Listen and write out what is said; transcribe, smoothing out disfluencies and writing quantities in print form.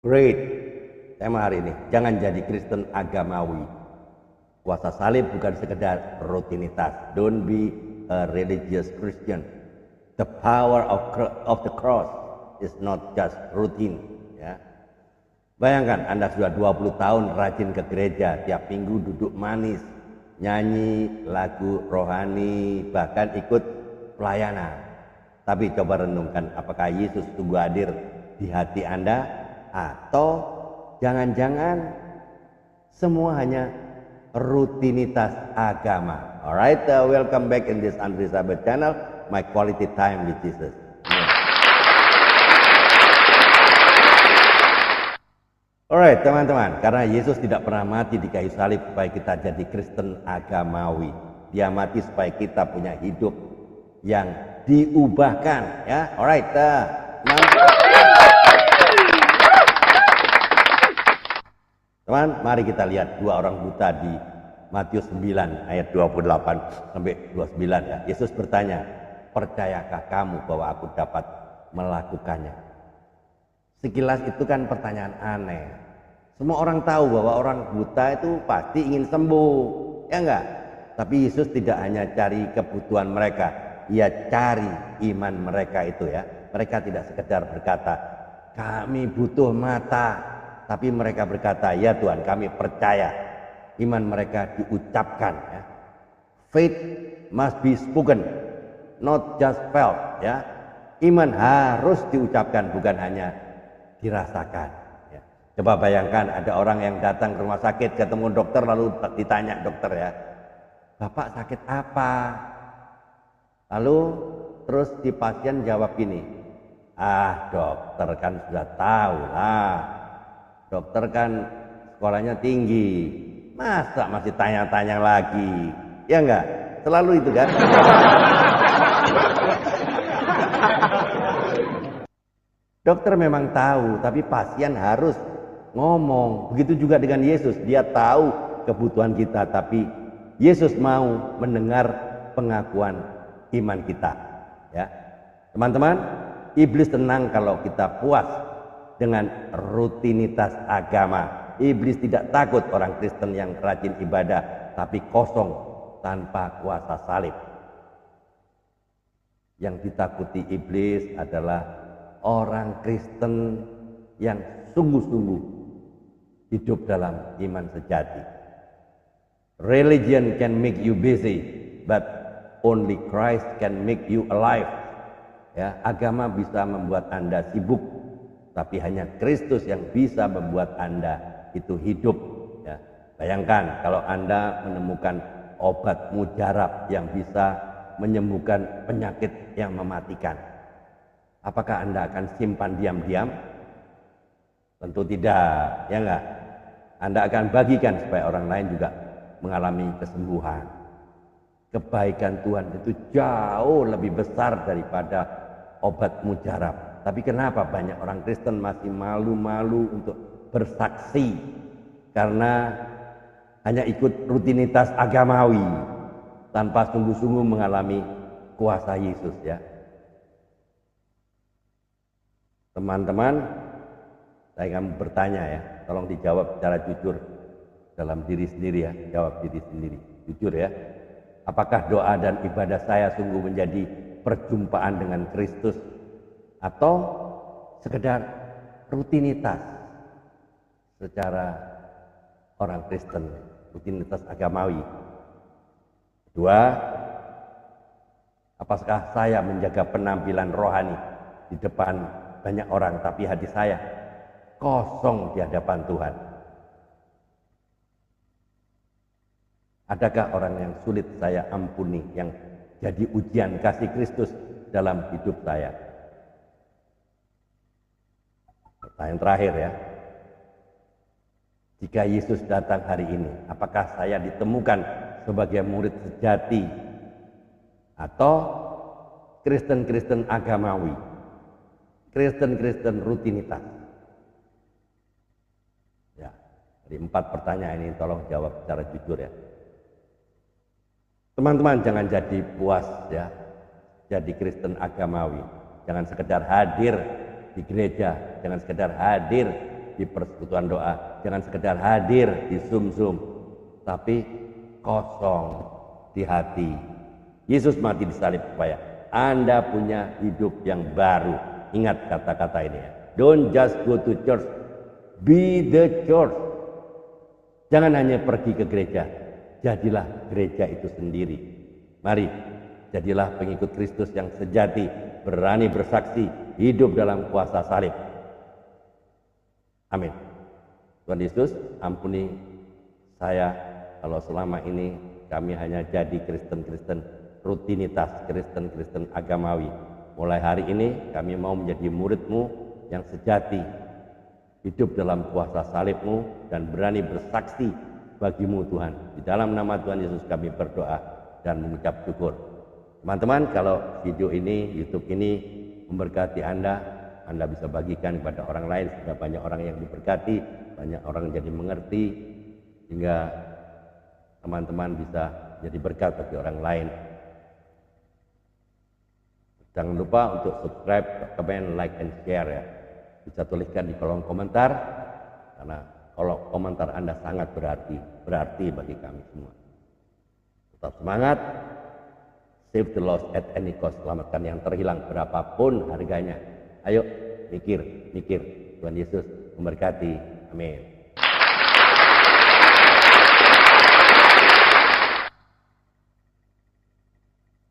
Great. Tema hari ini, jangan jadi Kristen agamawi. Kuasa salib bukan sekedar rutinitas. Don't be a religious Christian. The power of the cross is not just routine. Ya. Bayangkan Anda sudah 20 tahun rajin ke gereja, tiap minggu duduk manis, nyanyi lagu rohani, bahkan ikut pelayanan. Tapi coba renungkan, apakah Yesus sungguh hadir di hati Anda? Atau jangan-jangan semua hanya rutinitas agama. Alright, welcome back in this Andri Sahabat channel, my quality time with Jesus. Alright teman-teman, karena Yesus tidak pernah mati di kayu salib supaya kita jadi Kristen agamawi. Dia mati supaya kita punya hidup yang diubahkan, ya. Alright, teman, mari kita lihat dua orang buta di Matius 9 ayat 28 sampai 29 ya. Yesus bertanya, percayakah kamu bahwa aku dapat melakukannya? Sekilas itu kan pertanyaan aneh. Semua orang tahu bahwa orang buta itu pasti ingin sembuh, ya enggak? Tapi Yesus tidak hanya cari kebutuhan mereka, Ia cari iman mereka itu ya. Mereka tidak sekedar berkata, kami butuh mata. Tapi mereka berkata, ya Tuhan, kami percaya. Iman mereka diucapkan. Ya. Faith must be spoken, not just felt. Ya. Iman harus diucapkan, bukan hanya dirasakan. Ya. Coba bayangkan ada orang yang datang ke rumah sakit, ketemu dokter, lalu ditanya dokter ya, Bapak sakit apa? Lalu terus si pasien jawab gini, ah dokter kan sudah tahu lah. Dokter kan sekolahnya tinggi, masa masih tanya-tanya lagi? Ya enggak? Selalu itu kan? Dokter memang tahu, tapi pasien harus ngomong. Begitu juga dengan Yesus, dia tahu kebutuhan kita, tapi Yesus mau mendengar pengakuan iman kita. Ya, teman-teman, iblis tenang kalau kita puas dengan rutinitas agama. Iblis tidak takut orang Kristen yang rajin ibadah tapi kosong tanpa kuasa salib. Yang ditakuti iblis adalah orang Kristen yang sungguh-sungguh hidup dalam iman sejati. Religion can make you busy, but only Christ can make you alive. Ya, agama bisa membuat Anda sibuk, tapi hanya Kristus yang bisa membuat Anda itu hidup. Ya. Bayangkan kalau Anda menemukan obat mujarab yang bisa menyembuhkan penyakit yang mematikan. Apakah Anda akan simpan diam-diam? Tentu tidak, ya enggak? Anda akan bagikan supaya orang lain juga mengalami kesembuhan. Kebaikan Tuhan itu jauh lebih besar daripada obat mujarab. Tapi kenapa banyak orang Kristen masih malu-malu untuk bersaksi karena hanya ikut rutinitas agamawi tanpa sungguh-sungguh mengalami kuasa Yesus ya. Teman-teman, saya akan bertanya ya, tolong dijawab secara jujur dalam diri sendiri ya, jawab diri sendiri, jujur ya. Apakah doa dan ibadah saya sungguh menjadi perjumpaan dengan Kristus? Atau sekedar rutinitas secara orang Kristen, rutinitas agamawi. Kedua, apakah saya menjaga penampilan rohani di depan banyak orang tapi hati saya kosong di hadapan Tuhan? Adakah orang yang sulit saya ampuni yang jadi ujian kasih Kristus dalam hidup saya? Pertanyaan terakhir ya, jika Yesus datang hari ini, apakah saya ditemukan sebagai murid sejati atau Kristen-Kristen agamawi, Kristen-Kristen rutinitas? Ya, dari 4 pertanyaan ini tolong jawab secara jujur ya. Teman-teman, jangan jadi puas ya, jadi Kristen agamawi. Jangan sekedar hadir di gereja, jangan sekedar hadir di persekutuan doa, jangan sekedar hadir di Zoom, tapi kosong di hati. Yesus mati di salib supaya Anda punya hidup yang baru. Ingat kata-kata ini ya. Don't just go to church, be the church. Jangan hanya pergi ke gereja, jadilah gereja itu sendiri. Mari, jadilah pengikut Kristus yang sejati, berani bersaksi, hidup dalam kuasa salib. Amin. Tuhan Yesus, ampuni saya kalau selama ini kami hanya jadi Kristen-Kristen rutinitas, Kristen-Kristen agamawi. Mulai hari ini kami mau menjadi murid-Mu yang sejati, hidup dalam kuasa salib-Mu dan berani bersaksi bagi-Mu Tuhan. Di dalam nama Tuhan Yesus kami berdoa dan mengucap syukur. Teman-teman, kalau video ini, YouTube ini memberkati Anda bisa bagikan kepada orang lain sehingga banyak orang yang diberkati, banyak orang jadi mengerti, hingga teman-teman bisa jadi berkat bagi orang lain. Jangan lupa untuk subscribe, comment, like, and share ya. Bisa tuliskan di kolom komentar, karena kolom komentar Anda sangat berarti bagi kami semua. Tetap semangat, save the lost at any cost, selamatkan yang terhilang berapapun harganya. Ayo mikir, Tuhan Yesus memberkati. Amin.